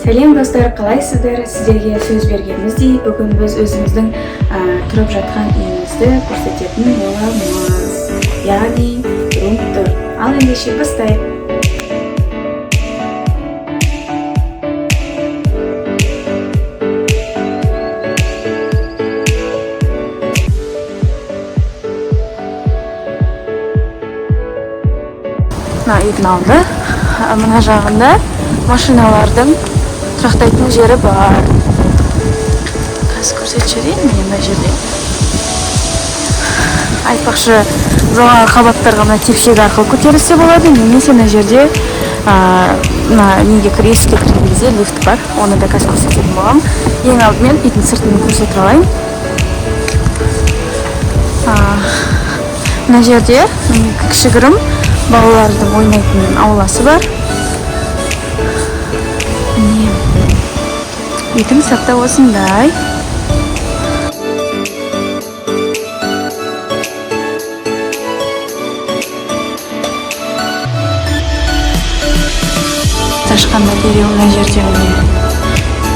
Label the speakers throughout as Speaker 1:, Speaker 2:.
Speaker 1: Сәлем достар, қалайсыздар? Сіздерге сөз бергеніміздей, бүгін біз өзіміздің тұрып жатқан үйімізді көрсететін боламыз. Яғни рум-тур. Ал ендеше бастайық. Үйдің алды. Мына жағында машиналардың тұрақтайтын жері бар. Қазір көрсетіп жіберейін, міне мына жерде. Айтпақшы, жоғары қабаттарға мына тепшек арқылы көтерілсе болады, немесе мына жерде есікке кірген кезде лифт бар. Оны да қазір көрсететін боламын. Ең алдымен үйдің сыртын көрсетіп алайын. Мына жерде кішігірім балалардың ойнайтын ауласы бар. Үйдің сырты осындай. Ташқанда дереу мына жерде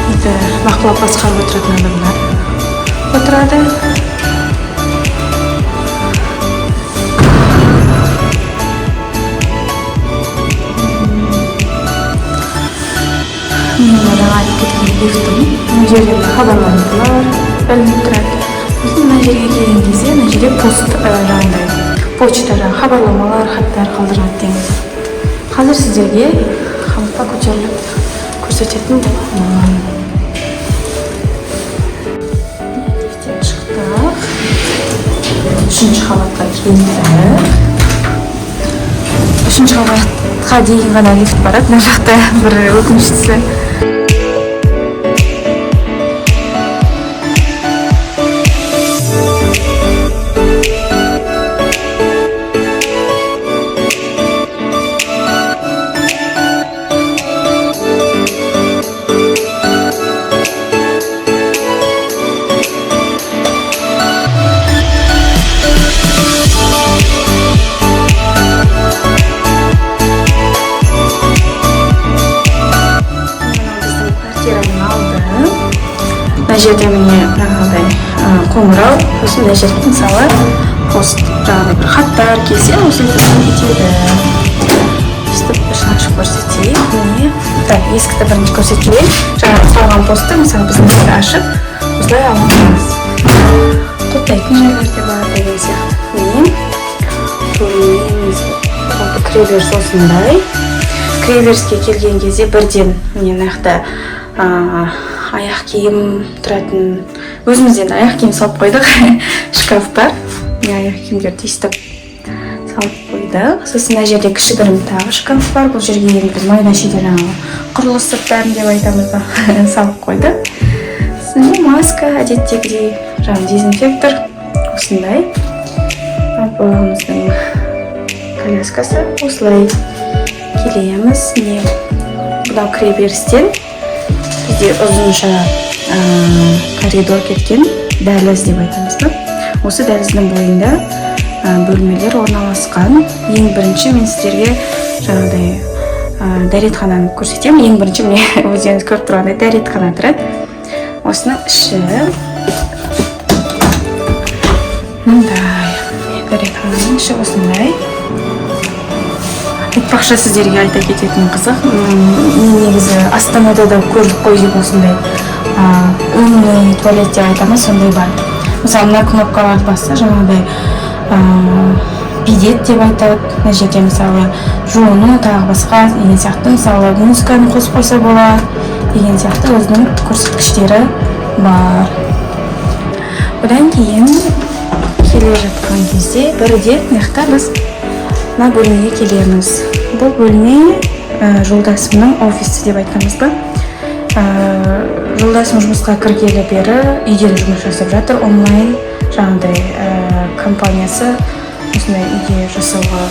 Speaker 1: үйді бақылап басқарып отыратын адамдар отырады. Мына жерде хабарландырулар ілініп тұрады. Мына жерге келген кезде, мына жерде пост жағындай почта хабарламалар, хаттар қалдырады деген. Қазір сіздерге қабатқа көтеріліп көрсететін боламын. Лифттен шықтық. 3-ші қабатқа келдік. 3-ші қабатқа дейін ғана лифт барады. Мына жақта бір өкініштісі. Мына жерде міне қоңырау, осы мына жерде мысалы пост жағындай бір хаттар келсе, осы кетеді. Сөйтіп ішін ашып көрсетейік. Міне есікті бірінші көрсетейін. Жаңағы қалған постты мысалы біздің жерді ашып, осылай аламыз. Топтайтын жерлерде бар деген сияқты. Міне кіреберіс осындай. Кіреберіске келген кезде бірден міне мына аяқ киім тұратын, өзімізден аяқ киім салып қойдық. Шкаф бар, аяқ киімдерді естіп салып қойдық. Сосын мына жерде кішігірім тағы шкаф бар. Бұл жерге енді біз майда шетел құрылыс заттарын деп айтамыз ба, салып қойдық. Сосын маска, әдеттегідей дезинфектор осындай. Баламыздың коляскасы осылай келеміз. Бұлау кіреберістен бізде ұзынша коридор кеткен, дәліз деп айтамыз ба. Осы дәліздің бойында бөлмелер орналасқан. Ең бірінші мен сіздерге жаңағыдай дәретхананы көрсетемін. Ең бірінші міне өздеріңіз көріп тұрғандай дәретхана тұрады. Осының іші мындай. Дәретхананың іші осындай. Айтпақшы сіздерге айта кететін қызық. Негізі Астанада да көрдік қой деп осындай умный туалет деп айтамыз, сондай бар. Мысалы, мына кнопкаларды басса, жаңағыдай бидет деп айтады. Мына жерде мысалы жуыну, тағы басқа деген сияқты. Мысалы, музыканы қосып қойса болады деген сияқты өзінің көрсеткіштері бар. Одан кейін келе жатқан кезде бірде мына біз мына бөлмеге келеміз. Бұл бөлме жолдасымның офисі деп айтамыз ба. Жолдасым жұмысқа кіргелі бері үйден жұмыс жасап жатыр. Онлайн жаңағыдай компаниясы осындай үйде жасауға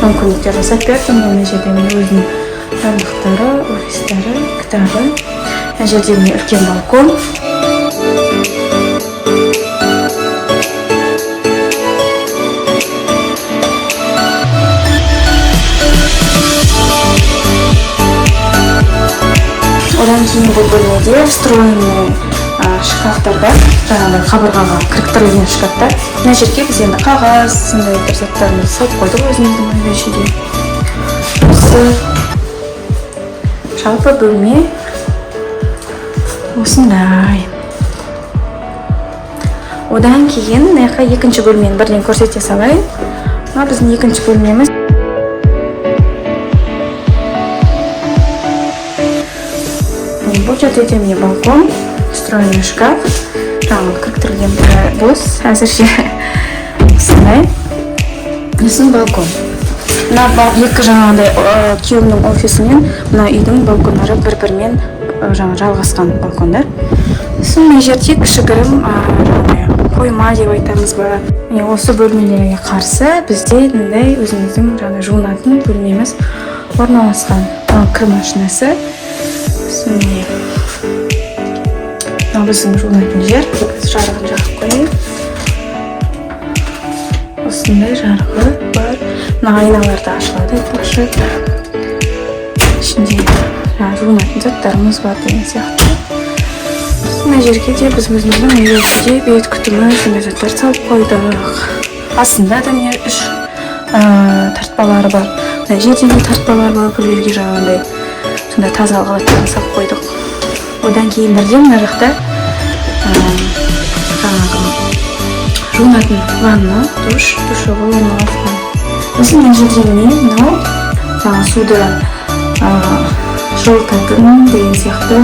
Speaker 1: мүмкіндіктер жасап берді. Мына жерде өзінің жабдықтары, офистары, кітабы. Мына жерде үлкен балкон. Одан кейін бұл бөлмеде встроенный шкафтар бар. Жаңағыдай қабырғаға кіріктірілген шкафтар. Мына жерге біз енді қағаз, сондай бір заттарымызды салып қойдық өзіміздің бөлмеде. Осы жалпы бөлме осындай. Одан кейін екінші бөлмені бірден көрсете салайын. Мына біздің екінші бөлмеміз. Бұл жерде міне балкон, встроенный шкаф. Жаңағы кіріктірілген бос, әзірше осындай. Сосын балкон. Мына екі жаңағыдай күйеуімнің офисі мен мына үйдің балкондары бір-бірімен жалғасқан балкондар. Сосын мына жерде кішігірім қойма деп айтамыз ба. Осы бөлмелерге қарсы бізде мындай өзіміздің жуынатын бөлмеміз орналасқан. Кір машинасы. Міне. Мына біздің жуынатын жер. Жарығын жағып қойайық. Осындай жарығы бар. Мына айналарды ашылады айтпақшы. Ішінде жуынатын заттарымыз бар деген сияқты. Мына жерге де біз өзіміздің үйде бет күтімі сондай заттар салып қойдық. Астында да үш тартпалары бар. Мына жерде де тартпалар бар, гүлдерге жағандай сондай тазалық заттарын салып қойдық. Одан кейін бірден мына жақта жуынатын ванна, душевой орналасқан. Осы мына жерде мынау суды жылытатын деген сияқты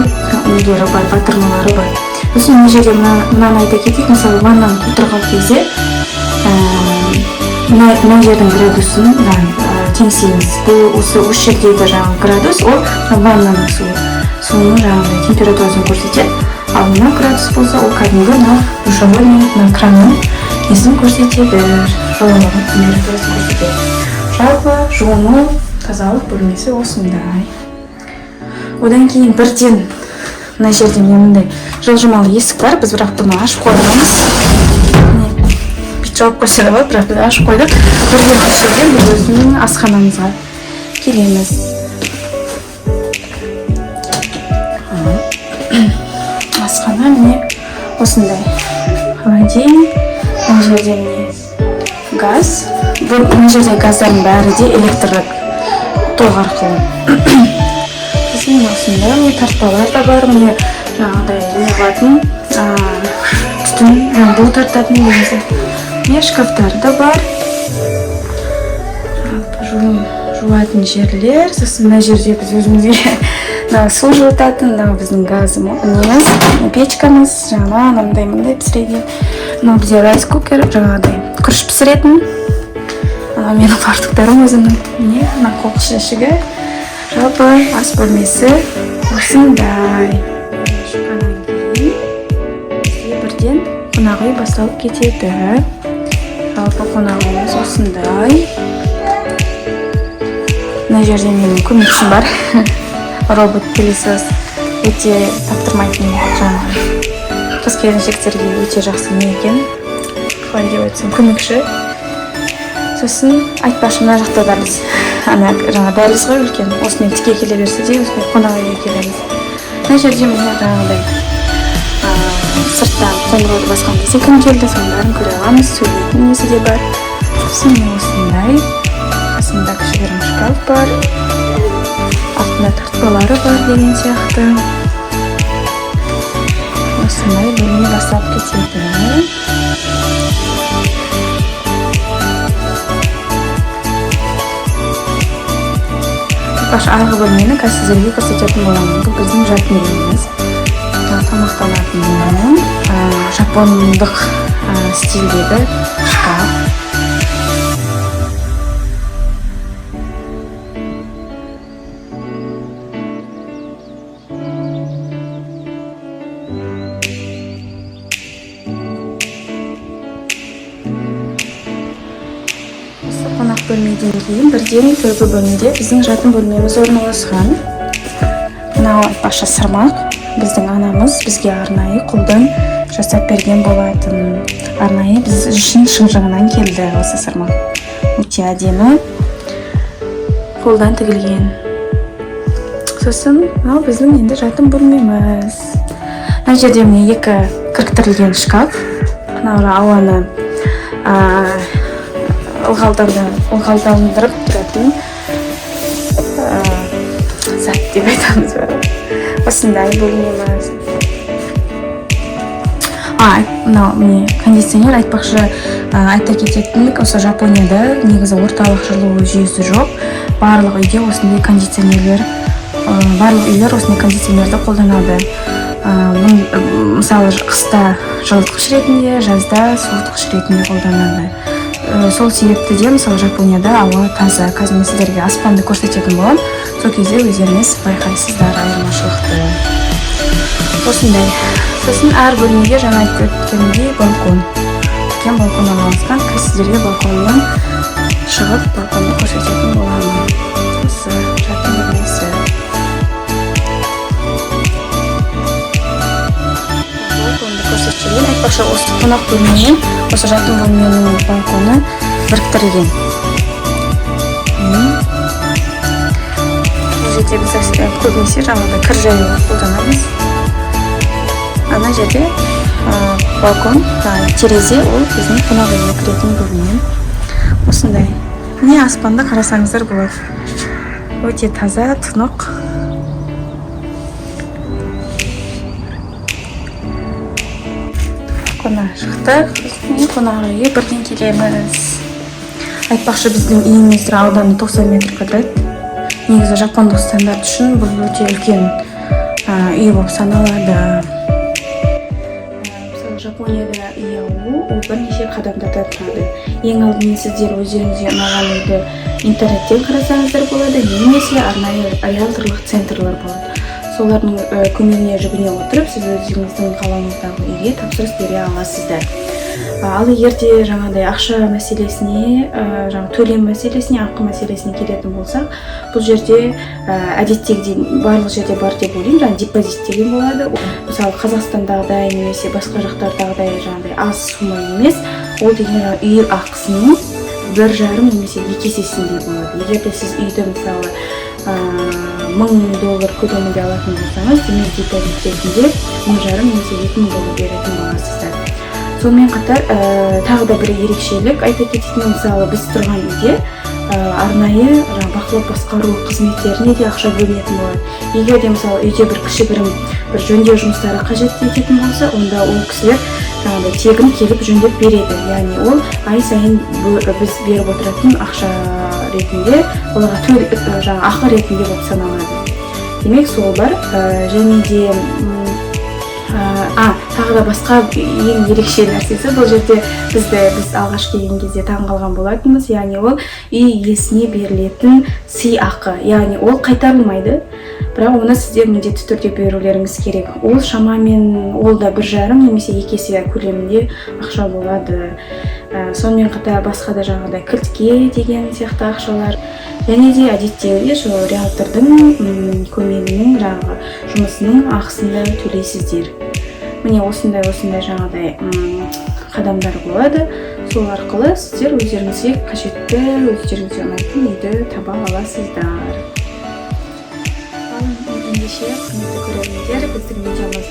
Speaker 1: нелері бар, батырмалары бар. Осы мына жерде мынаны айта кетейік, мысалы ваннаны толтырған кезде мына жердің градусын теңсеңіз. Бұл осы жердегі градус, ол ваннаның суының температурасын көрсетеді. Ал мына градус болса, ол кәдімгі душевой мен кранның несін көрсетеді, жылылығын температурасын көрсетеді. Жалпы жуыну тазалық бөлмесі осындай. Одан кейін бірден мына жерде мындай жылжымалы есік бар. Біз бірақ бұны ашып қойғанбыз. Бүйтіп жауып қойса да болады, бірақ біз ашып қойдық. Бірден ішінде біз өзіміздің асханамызға келеміз. Асхана міне осындай. Холодильник. Мына жерде міне газ. Мына жерде газдардың бәрі де электрлік ток арқылы. Осындай тартпалар да бар. Міне жаңағыдай неғылатын түтін бу тартатын дегенде. Міне шкафтар да бар. Жуатын жерлер. Сосын мына жерде біз өзімізге су жылытатын, біздің газымыз, печкамыз, мындай пісіреді. Бізде райс кукер, жаңағыдай күріш пісіретін. Менің фартуктарым өзімнің. Міне қоқыс жәшігі. Жалпы ас бөлмесі осындай. Шыққаннан кейін бізде бірден қонақ үй басталып кетеді. Жалпы қонақ үйіміз осындай. Мына жерде менің көмекшім бар. Робот пылесос. Өте таптырмайтын жаңағы. Қыз-келіншектерге өте жақсы не екен. Қалай деп айтсам, көмекші. Сосын айтпақшы мына жақта да біз жаңа дәліз ғой үлкен. Осымен тіке келе берсе де осымен қонақ үйге келеміз. Мына жерде міне жаңағыдай сырттан қоңырауды басқан кезде кім келді, соның бәрін көре аламыз. Сөйлейтін несі де бар. Сосын осындай. Қасында кішігірім шкаф бар. Артында тартпалары бар деген сияқты. Осындай бөлме бастап кетеді. Арғы бөлмені сіздерге көрсететін боламын. Бұл біздің жатын бөлмеміз. Тамақтанатын жапондық стильдегі шкаф. Қонақ бөлмеден кейін бірден төргі бөлмеде біздің жатын бөлмеміз орналасқан. Мынау айтпақшы сырмақ. Біздің анамыз бізге арнайы қолдан жасап берген болатын. Арнайы біз үшін Шыңжаңнан келді осы сырмақ. Өте әдемі. Қолдан тігілген сосын мынау біздің енді жатын бөлмеміз. Мына жерде міне екі кіріктірілген шкаф. Мынау ауаны ылғалдандырып тұратын зат деп айтамыз ба. Осындай бөлмеміз. Мынау міне кондиционер. Айтпақшы, айта кететінік, осы Жапонияда негізі орталық жылу жүйесі жоқ. Барлық үйде осындай кондиционерлер, барлық үйлер осындай кондиционерді қолданады. Мысалы, қыста жылытқыш ретінде, жазда суытқыш ретінде қолданады. Сол себепті де, мысалы, Жапонияда ауа таза. Қазір мен сіздерге аспанды көрсететін боламын. Сол кезде өздеріңіз байқайсыздар айырмашылықты. Осындай. Сосын әр бөлмеге жаңа айтып өткенімдей балкон. Үлкен балкон орналасқан. Сіздерге балконнан шығып, балконды көрсететін боламын. Осы жатын бөлмесі. Балконды көрсеткен. Айтпақшы, осы қонақ бөлменің, осы жатын бөлменің балконы біріктірілген. Бұл жерде біз көбінесе жаңағыдай кір жаюға қолданамыз. Ана жерде балкон, терезе, ол біздің қонақ үйге кіретін бөлме. Осындай. Міне аспанды қарасаңыздар болады. Өте таза, тұнық. Қонақ шықтық. Қонақ үйге бірден келеміз. Айтпақшы, біздің үйіміздің ауданы 90 метр квадрат. Негізі жапондық стандарт үшін бұл өте үлкен үй болып саналады. Жапонияда үй алу ол бірнеше қадамдардан тұрады. Ең алдымен сіздер өздеріңізге ұнаған үйді интернеттен қарасаңыздар болады, немесе арнайы риэлторлық центрлар болады. Солардың көмегіне жүгіне отырып, сіз өзіңіздің қалауыңыздағы үйге тапсырыс бере аласыздар. Ал егерде жаңағыдай ақша мәселесіне, төлем мәселесіне, ақы мәселесіне келетін болсақ, бұл жерде әдеттегідей барлық жерде бар деп ойлаймын, депозит деген болады. Мысалы, Қазақстандағыдай немесе басқа жақтардағыдай жаңағыдай аз сума емес, ол деген үй ақысының 1,5 немесе 2 есесіндей болады. Егерде сіз үйді мысалы $1000 көлемінде алатын болсаңыз, демек депозит ретінде 1,5 немесе 2,000 доллар беретін боласыздар. Сонымен қатар тағы да бір ерекшелік айта кететін, мысалы, біз тұрған үйде арнайы бақылап басқару қызметтеріне де ақша бөлінетін болады. Егер де мысалы үйде бір кішігірім бір жөндеу жұмыстары қажет ететін болса, онда ол кісілер тегін келіп жөндеп береді. Яғни ол ай сайын біз беріп отыратын ақша ретінде, оларға ақы ретінде болып саналады. Демек сол бар. Және де тағы да басқа ең ерекше нәрсесі, бұл жерде біз алғаш келген кезде таң қалған болатынбыз. Яғни ол үй иесіне берілетін сый ақы. Яғни ол қайтарылмайды, бірақ оны сіздер міндетті түрде берулеріңіз керек. Ол шамамен ол да 1,5 немесе 2 есе көлемінде ақша болады. Сонымен қатар басқа да жаңағыдай кілтке деген сияқты ақшалар. Және де әдеттегідей риэлтордың көмегінің жұмысының ақысында төлейсіздер. Міне осындай жаңағыдай қадамдар болады. Сол арқылы сіздер өздеріңізге қажетті, өздеріңізге ұнайтын үйді таба аласыздар. Ендеше құрметті көрермендер, біздің видеомыз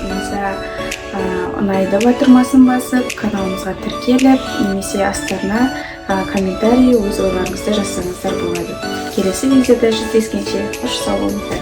Speaker 1: ұнайды ма тұрмасын басып, каналымызға тіркеліп, немесе астарына комментарий, өз ойларыңызды жазсаңыздар болады. Келесі видеода жүздескенше қош сау болыңыздар.